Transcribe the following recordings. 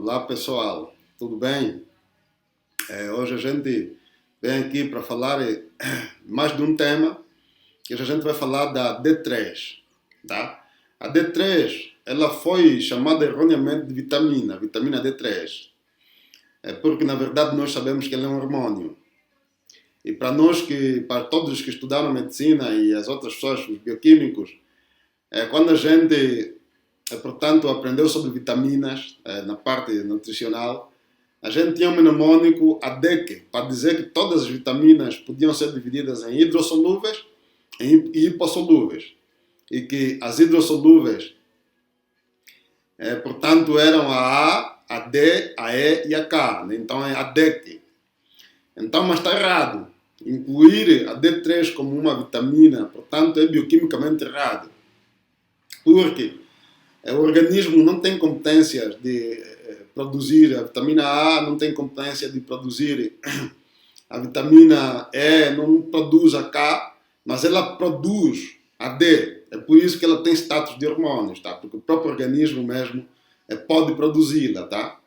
Olá pessoal, tudo bem? Hoje a gente vem aqui para falar mais de um tema que hoje a gente vai falar da D3, tá? A D3 ela foi chamada erroneamente de vitamina D3, porque na verdade nós sabemos que ela é um hormônio. E para todos os que estudaram medicina e as outras pessoas, os bioquímicos, quando a gente, portanto, aprendeu sobre vitaminas na parte nutricional, a gente tinha um mnemônico ADEC, para dizer que todas as vitaminas podiam ser divididas em hidrossolúveis e hipossolúveis. E que as hidrossolúveis, portanto, eram a A, a D, a E e a K. Né? Então é ADEC. Então, mas está errado. Incluir a D3 como uma vitamina, portanto, é bioquimicamente errado. Porque o organismo não tem competências de produzir a vitamina A, não tem competência de produzir a vitamina E, não produz a K, mas ela produz a D. É por isso que ela tem status de hormônios, tá? Porque o próprio organismo mesmo pode produzi-la, tá?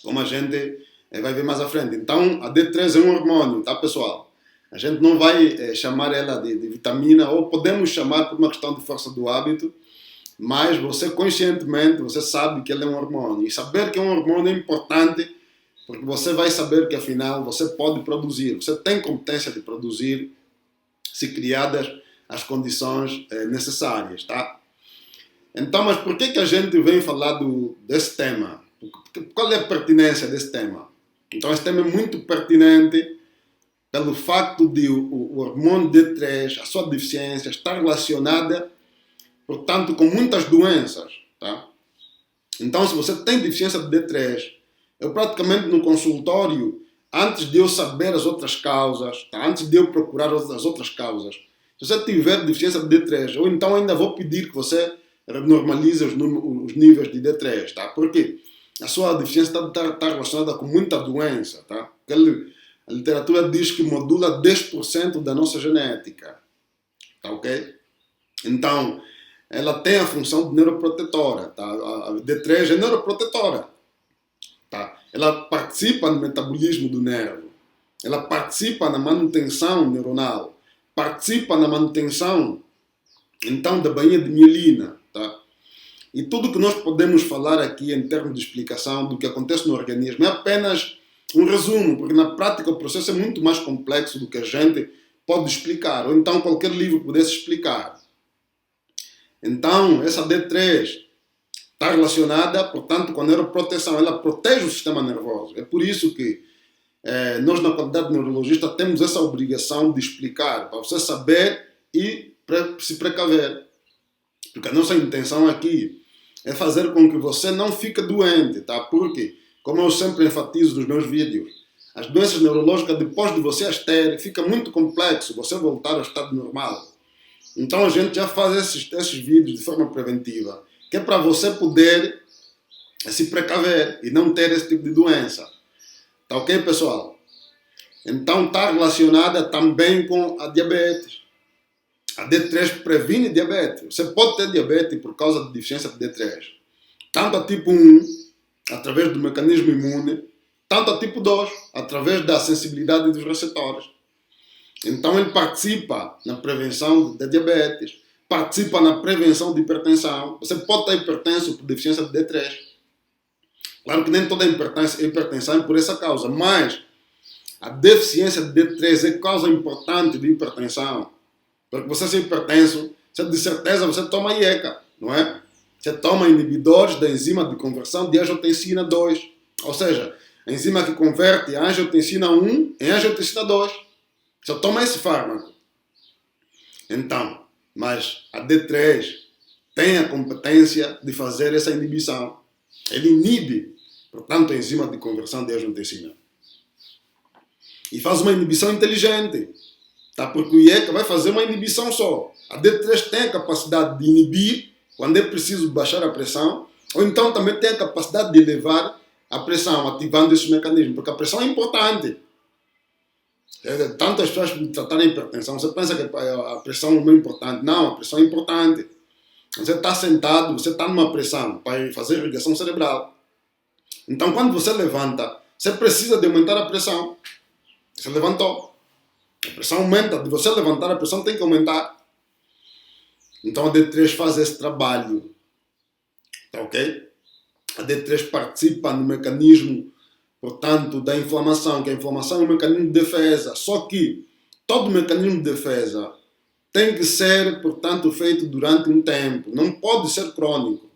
Como a gente vai ver mais à frente. Então, a D3 é um hormônio, tá, pessoal? A gente não vai chamar ela de vitamina, ou podemos chamar por uma questão de força do hábito, mas você conscientemente, você sabe que ele é um hormônio. E saber que é um hormônio é importante, porque você vai saber que afinal você pode produzir. Você tem competência de produzir, se criadas as condições necessárias, tá? Então, mas por que a gente vem falar desse tema? Qual é a pertinência desse tema? Então, esse tema é muito pertinente pelo facto de o hormônio D3, a sua deficiência, estar relacionada, portanto, com muitas doenças, tá? Então, se você tem deficiência de D3, eu praticamente no consultório, antes de eu saber as outras causas, tá? Antes de eu procurar as outras causas, se você tiver deficiência de D3, eu então ainda vou pedir que você normalize os níveis de D3, tá? Porque a sua deficiência está relacionada com muita doença, tá? A literatura diz que modula 10% da nossa genética, tá ok? Então, ela tem a função de neuroprotetora, tá? A D3 é neuroprotetora, tá? Ela participa no metabolismo do nervo, ela participa na manutenção neuronal, participa na manutenção, então, da bainha de mielina, tá? E tudo que nós podemos falar aqui em termos de explicação do que acontece no organismo é apenas um resumo, porque na prática o processo é muito mais complexo do que a gente pode explicar, ou então qualquer livro pudesse explicar. Então, essa D3 está relacionada, portanto, com a neuroproteção. Ela protege o sistema nervoso. É por isso que nós, na qualidade de neurologista, temos essa obrigação de explicar, para você saber e se precaver. Porque a nossa intenção aqui é fazer com que você não fique doente, tá? Porque, como eu sempre enfatizo nos meus vídeos, as doenças neurológicas, depois de você as ter, fica muito complexo você voltar ao estado normal. Então a gente já faz esses vídeos de forma preventiva, que é para você poder se precaver e não ter esse tipo de doença. Tá ok, pessoal? Então está relacionada também com a diabetes. A D3 previne diabetes. Você pode ter diabetes por causa de deficiência de D3. Tanto a tipo 1, através do mecanismo imune, tanto a tipo 2, através da sensibilidade dos receptores. Então ele participa na prevenção da diabetes, participa na prevenção de hipertensão. Você pode estar hipertenso por deficiência de D3. Claro que nem toda hipertensão é por essa causa, mas a deficiência de D3 é causa importante de hipertensão. Porque você ser hipertenso, você de certeza você toma IECA, não é? Você toma inibidores da enzima de conversão de angiotensina 2. Ou seja, a enzima que converte a angiotensina 1 em angiotensina 2. Você toma esse fármaco. Então, mas a D3 tem a competência de fazer essa inibição. Ele inibe, portanto, a enzima de conversão de angiotensina. E faz uma inibição inteligente. Tá? Porque o IECA vai fazer uma inibição só. A D3 tem a capacidade de inibir quando é preciso baixar a pressão, ou então também tem a capacidade de elevar a pressão, ativando esse mecanismo, porque a pressão é importante. Tantas pessoas que tratarem hipertensão, você pensa que a pressão não é importante. Não, a pressão é importante. Você está sentado, você está numa pressão para fazer irrigação cerebral. Então, quando você levanta, você precisa de aumentar a pressão. Você levantou. A pressão aumenta. De você levantar, a pressão tem que aumentar. Então, a D3 faz esse trabalho. Tá ok? A D3 participa no mecanismo, portanto, da inflamação, que a inflamação é um mecanismo de defesa. Só que todo mecanismo de defesa tem que ser, portanto, feito durante um tempo. Não pode ser crônico.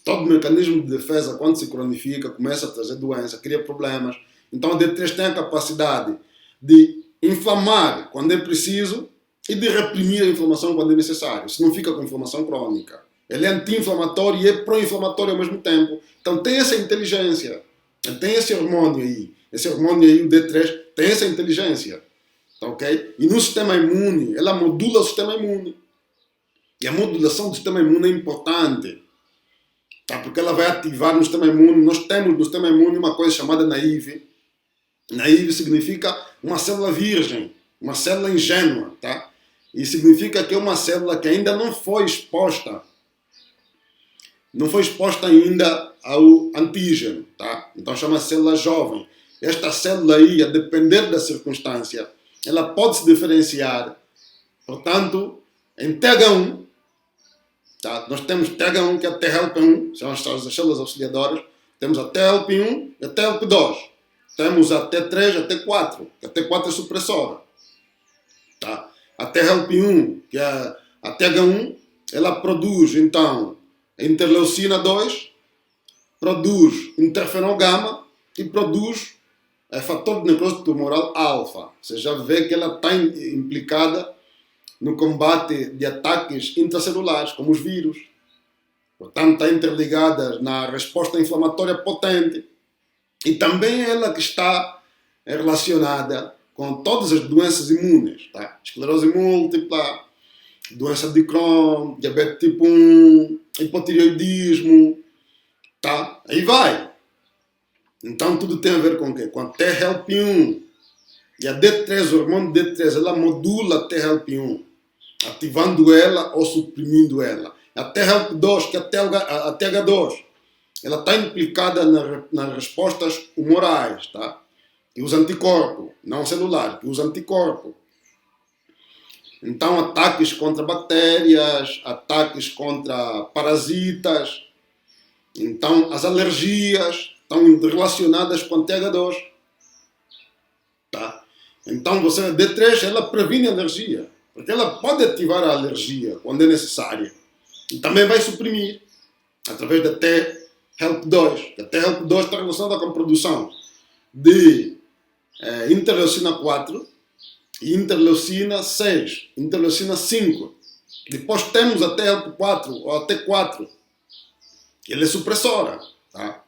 Todo mecanismo de defesa, quando se cronifica, começa a trazer doença, cria problemas. Então a D3 tem a capacidade de inflamar quando é preciso e de reprimir a inflamação quando é necessário. Se não fica com inflamação crônica. Ele é anti-inflamatório e é pró-inflamatório ao mesmo tempo. Então tem essa inteligência. Tem esse hormônio aí. Esse hormônio aí, o D3, tem essa inteligência. Tá ok? E no sistema imune, ela modula o sistema imune. E a modulação do sistema imune é importante. Tá? Porque ela vai ativar no sistema imune. Nós temos no sistema imune uma coisa chamada naive. Naive significa uma célula virgem, uma célula ingênua. Tá? E significa que é uma célula que ainda não foi exposta. Não foi exposta ainda ao antígeno. Tá? Então chama-se célula jovem. Esta célula aí, a depender da circunstância, ela pode se diferenciar, portanto, em TH1. Tá? Nós temos TH1, que é a T-help1, são as células auxiliadoras. Temos a T-help1 e a T-help2. Temos a T3 e a T4, que a T4 é supressora. Tá? A T-help1, que é a TH1, ela produz, então, interleucina 2, produz interferon gama e produz fator de necrose tumoral alfa. Você já vê que ela está implicada no combate de ataques intracelulares, como os vírus. Portanto, está interligada na resposta inflamatória potente. E também ela que está relacionada com todas as doenças imunes. Tá? Esclerose múltipla, doença de Crohn, diabetes tipo 1, hipotireoidismo. Tá? Aí vai. Então tudo tem a ver com o quê? Com a T-help1. E a D3, o hormônio D3, ela modula a T-help1, ativando ela ou suprimindo ela. A T-help2, que é a TH2, ela está implicada nas respostas humorais, tá? Que usa anticorpo, não celular, que usa anticorpo. Então, ataques contra bactérias, ataques contra parasitas. Então, as alergias estão relacionadas com a TH2. Tá? Então, você, a D3, ela previne a alergia. Porque ela pode ativar a alergia quando é necessária. E também vai suprimir através da T-help2. A T-help2 está relacionada com a produção de interleucina 4 e interleucina 6, interleucina 5. Depois temos a T-help4 ou a T4. Ela é supressora. Tá?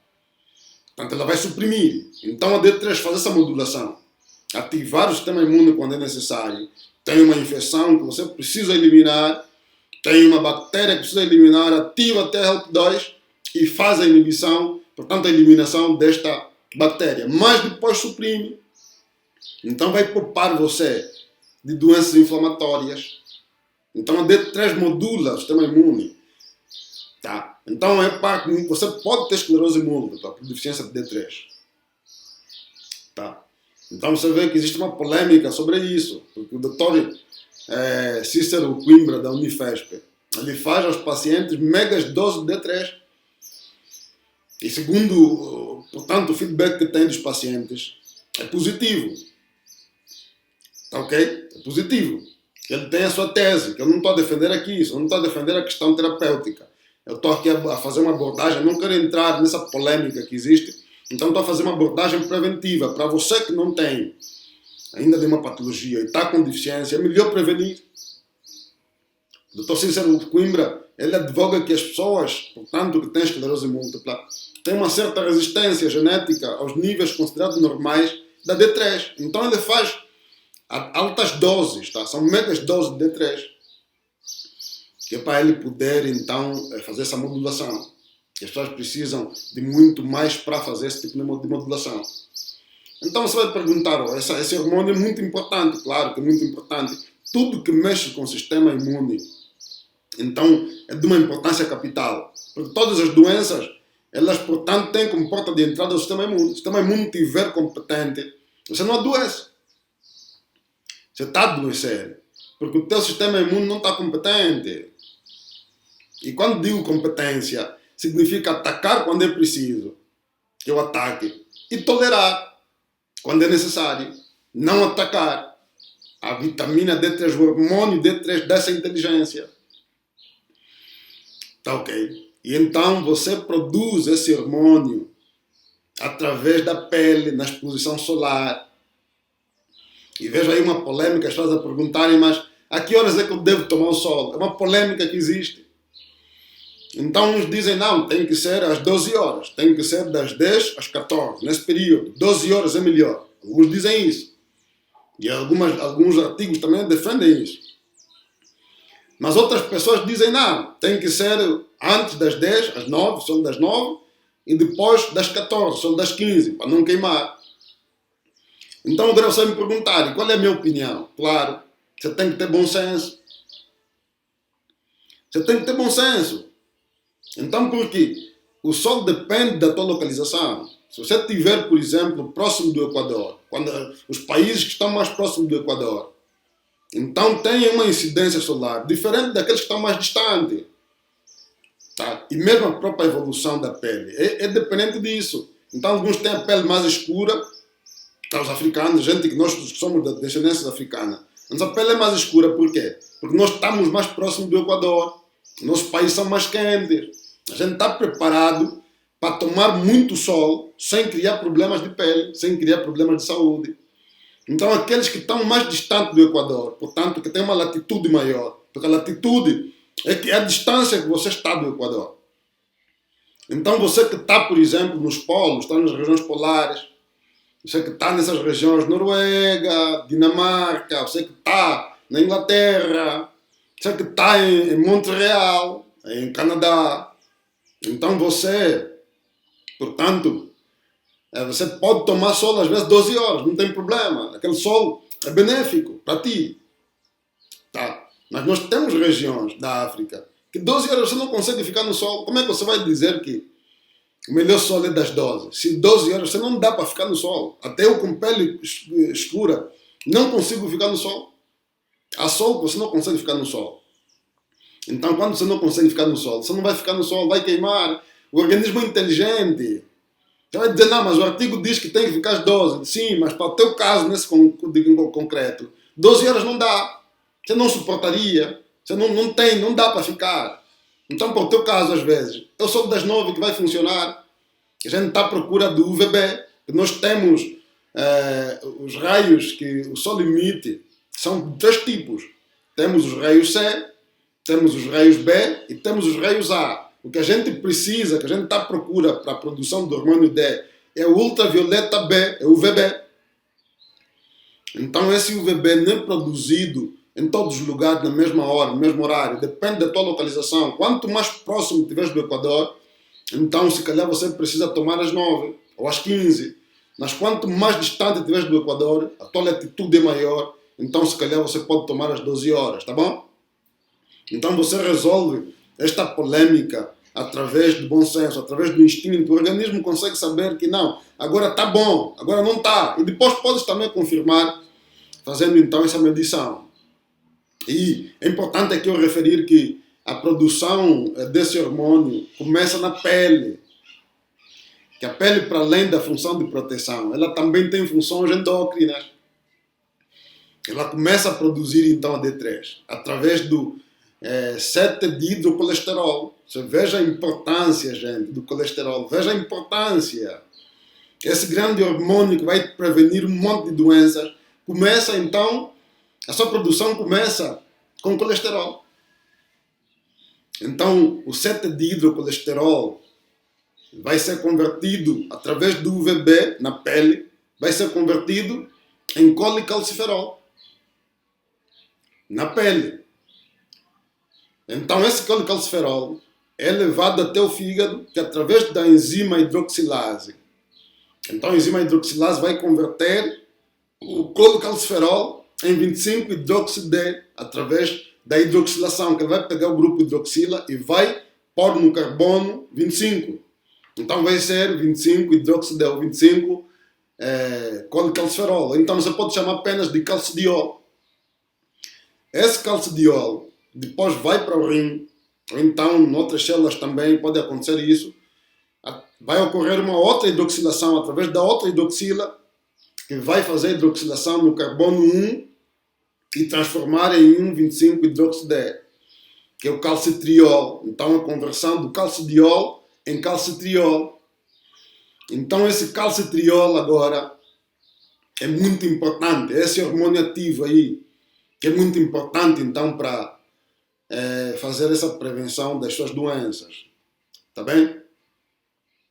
Portanto, ela vai suprimir. Então, a D3 faz essa modulação. Ativar o sistema imune quando é necessário. Tem uma infecção que você precisa eliminar. Tem uma bactéria que precisa eliminar. Ativa a T-help2 e faz a inibição, portanto, a eliminação desta bactéria. Mas depois suprime. Então, vai poupar você de doenças inflamatórias. Então, a D3 modula o sistema imune. Tá? Então, você pode ter esclerose múltipla por deficiência de D3. Tá? Então, você vê que existe uma polêmica sobre isso. Porque o doutor Cícero Coimbra, da Unifesp, ele faz aos pacientes megas doses de D3. E segundo, portanto, o feedback que tem dos pacientes é positivo. Tá ok? É positivo. Ele tem a sua tese, que eu não estou a defender aqui isso, eu não estou a defender a questão terapêutica. Eu estou aqui a fazer uma abordagem, não quero entrar nessa polêmica que existe, então estou a fazer uma abordagem preventiva. Para você que não tem ainda nenhuma patologia e está com deficiência, é melhor prevenir. O Dr. Cícero Coimbra, ele advoga que as pessoas, portanto, que têm esclerose múltipla, têm uma certa resistência genética aos níveis considerados normais da D3. Então ele faz altas doses, tá? São megas doses de D3. Que é para ele poder, então, fazer essa modulação. As pessoas precisam de muito mais para fazer esse tipo de modulação. Então você vai perguntar, esse hormônio é muito importante, claro que é muito importante. Tudo que mexe com o sistema imune, então, é de uma importância capital. Porque todas as doenças Elas, portanto, têm como porta de entrada o sistema imune. Se o sistema imune estiver competente, você não adoece. Você está a adoecer. Porque o teu sistema imune não está competente. E quando digo competência, significa atacar quando é preciso, que é o ataque, e tolerar quando é necessário. Não atacar. A vitamina D3, o hormônio D3 dessa inteligência. Tá ok? E então você produz esse hormônio através da pele, na exposição solar. E vejo aí uma polêmica, as pessoas a perguntarem, mas a que horas é que eu devo tomar o sol? É uma polêmica que existe. Então uns dizem, não, tem que ser às 12 horas, tem que ser das 10 às 14, nesse período. 12 horas é melhor. Alguns dizem isso. E alguns artigos também defendem isso. Mas outras pessoas dizem, não, tem que ser antes das 10, às 9, sol das 9, e depois das 14, sol das 15, para não queimar. Então agora você me perguntar, qual é a minha opinião? Claro, você tem que ter bom senso. Você tem que ter bom senso. Então por quê? O sol depende da tua localização. Se você estiver, por exemplo, próximo do Equador, quando os países que estão mais próximos do Equador, então tem uma incidência solar diferente daqueles que estão mais distantes. Tá? E mesmo a própria evolução da pele é dependente disso. Então alguns têm a pele mais escura, tá, os africanos, gente que nós somos da descendência africana. Mas a pele é mais escura por quê? Porque nós estamos mais próximos do Equador. Nossos países são mais quentes. A gente está preparado para tomar muito sol sem criar problemas de pele, sem criar problemas de saúde. Então aqueles que estão mais distantes do Equador, portanto que têm uma latitude maior, porque a latitude é a distância que você está do Equador. Então você que está, por exemplo, nos polos, está nas regiões polares, você que está nessas regiões, Noruega, Dinamarca, você que está na Inglaterra, você que está em Montreal, em Canadá, então você, portanto, você pode tomar sol às vezes 12 horas, não tem problema. Aquele sol é benéfico para ti. Tá? Mas nós temos regiões da África que 12 horas você não consegue ficar no sol. Como é que você vai dizer que o melhor sol é das 12? Se 12 horas você não dá para ficar no sol. Até eu com pele escura não consigo ficar no sol. Há sol que você não consegue ficar no sol. Então quando você não consegue ficar no sol, você não vai ficar no sol, vai queimar. O organismo é inteligente. Você vai dizer, não, mas o artigo diz que tem que ficar às 12. Sim, mas para o teu caso, nesse concreto, 12 horas não dá. Você não suportaria. Você não dá para ficar. Então, para o teu caso, às vezes, é o sol das 9 que vai funcionar. A gente está à procura do UVB. Nós temos os raios que o sol emite. São 3 tipos. Temos os raios C, temos os raios B e temos os raios A. O que a gente precisa, que a gente está à procura para a produção do hormônio D, é o ultravioleta B, é o UVB. Então esse UVB não é produzido em todos os lugares na mesma hora, no mesmo horário. Depende da tua localização. Quanto mais próximo estiveres do Equador, então se calhar você precisa tomar às 9 ou às 15. Mas quanto mais distante estiveres do Equador, a tua latitude é maior, então se calhar você pode tomar às 12 horas, tá bom? Então você resolve esta polêmica através do bom senso, através do instinto. O organismo consegue saber que não, agora está bom, agora não está. E depois podes também confirmar, fazendo então essa medição. E é importante aqui eu referir que a produção desse hormônio começa na pele. Que a pele, para além da função de proteção, ela também tem funções endócrinas. Ela começa a produzir então a D3 através do 7-dihidrocolesterol. Você veja a importância, gente, do colesterol. Veja a importância. Esse grande hormônio que vai prevenir um monte de doenças. Começa então, a sua produção começa com colesterol. Então, o 7-dihidrocolesterol vai ser convertido através do UVB na pele, vai ser convertido em colecalciferol na pele. Então esse colecalciferol é levado até o fígado, que através da enzima hidroxilase. Então a enzima hidroxilase vai converter o colecalciferol em 25-hidroxid-D através da hidroxilação, que ele vai pegar o grupo hidroxila e vai pôr no carbono 25. Então vai ser 25 hidroxidel, 25 colecalciferol. Então você pode chamar apenas de calcidiol. Esse calcidiol depois vai para o rim, ou então em outras células também pode acontecer isso. Vai ocorrer uma outra hidroxilação através da outra hidroxila, que vai fazer a hidroxilação no carbono 1 e transformar em um 25 hidroxidel, que é o calcitriol. Então a conversão do calcidiol em calcitriol. Então esse calcitriol agora é muito importante, esse hormônio ativo aí, que é muito importante então para fazer essa prevenção das suas doenças. Tá bem?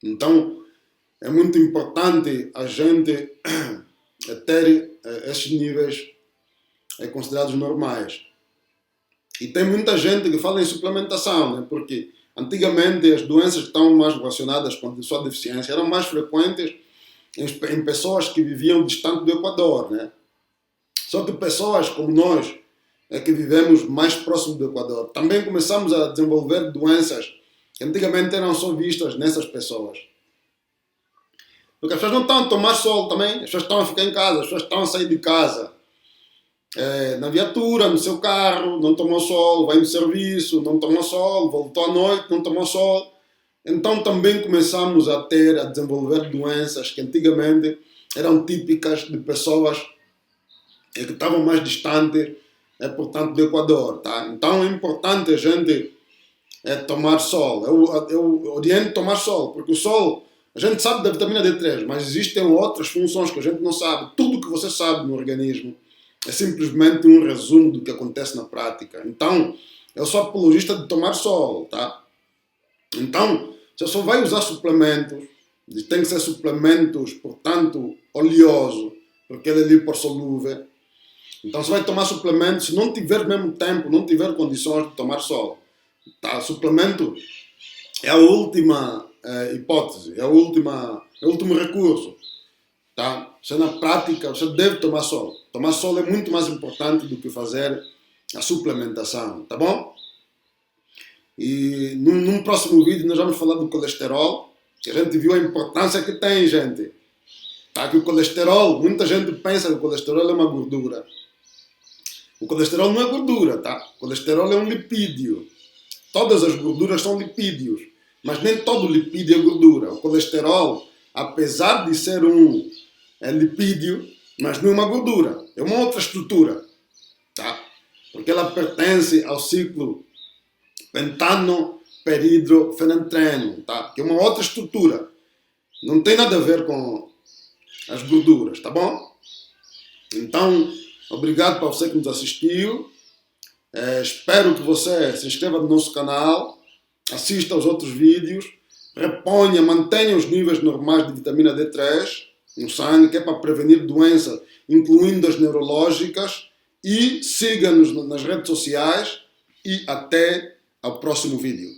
Então é muito importante a gente ter esses níveis considerados normais. E tem muita gente que fala em suplementação, né? Porque antigamente as doenças que estão mais relacionadas com a sua deficiência eram mais frequentes em pessoas que viviam distante do Equador, né? Só que pessoas como nós, que vivemos mais próximo do Equador, também começamos a desenvolver doenças que antigamente eram só vistas nessas pessoas. Porque as pessoas não estão a tomar sol também, as pessoas estão a ficar em casa, as pessoas estão a sair de casa. Na viatura, no seu carro, não tomou sol, vai no serviço, não tomou sol, voltou à noite, não tomou sol. Então também começamos a desenvolver doenças que antigamente eram típicas de pessoas que estavam mais distantes, portanto, do Equador. Tá? Então é importante a gente tomar sol. Eu oriento tomar sol, porque o sol, a gente sabe da vitamina D3, mas existem outras funções que a gente não sabe. Tudo que você sabe no organismo é simplesmente um resumo do que acontece na prática. Então, eu sou apologista de tomar sol, tá? Então, você só vai usar suplementos, tem que ser suplementos, portanto, oleoso, porque ele é lipossolúvel. Então, você vai tomar suplementos, se não tiver mesmo tempo, não tiver condições de tomar sol. Tá? Suplemento é a última hipótese, é o último recurso. Tá? Você na prática, você deve tomar sol. Tomar sol é muito mais importante do que fazer a suplementação, tá bom? E num próximo vídeo nós vamos falar do colesterol, que a gente viu a importância que tem, gente. Tá? Que o colesterol, muita gente pensa que o colesterol é uma gordura. O colesterol não é gordura, tá? O colesterol é um lipídio. Todas as gorduras são lipídios, mas nem todo lipídio é gordura. O colesterol, apesar de ser um lipídio, mas não é uma gordura, é uma outra estrutura, tá? Porque ela pertence ao ciclo pentano-peridrofenantreno, tá? Que é uma outra estrutura, não tem nada a ver com as gorduras, tá bom? Então, obrigado para você que nos assistiu. Espero que você se inscreva no nosso canal, assista aos outros vídeos, reponha, mantenha os níveis normais de vitamina D3 no sangue, que é para prevenir doenças, incluindo as neurológicas, e siga-nos nas redes sociais e até ao próximo vídeo.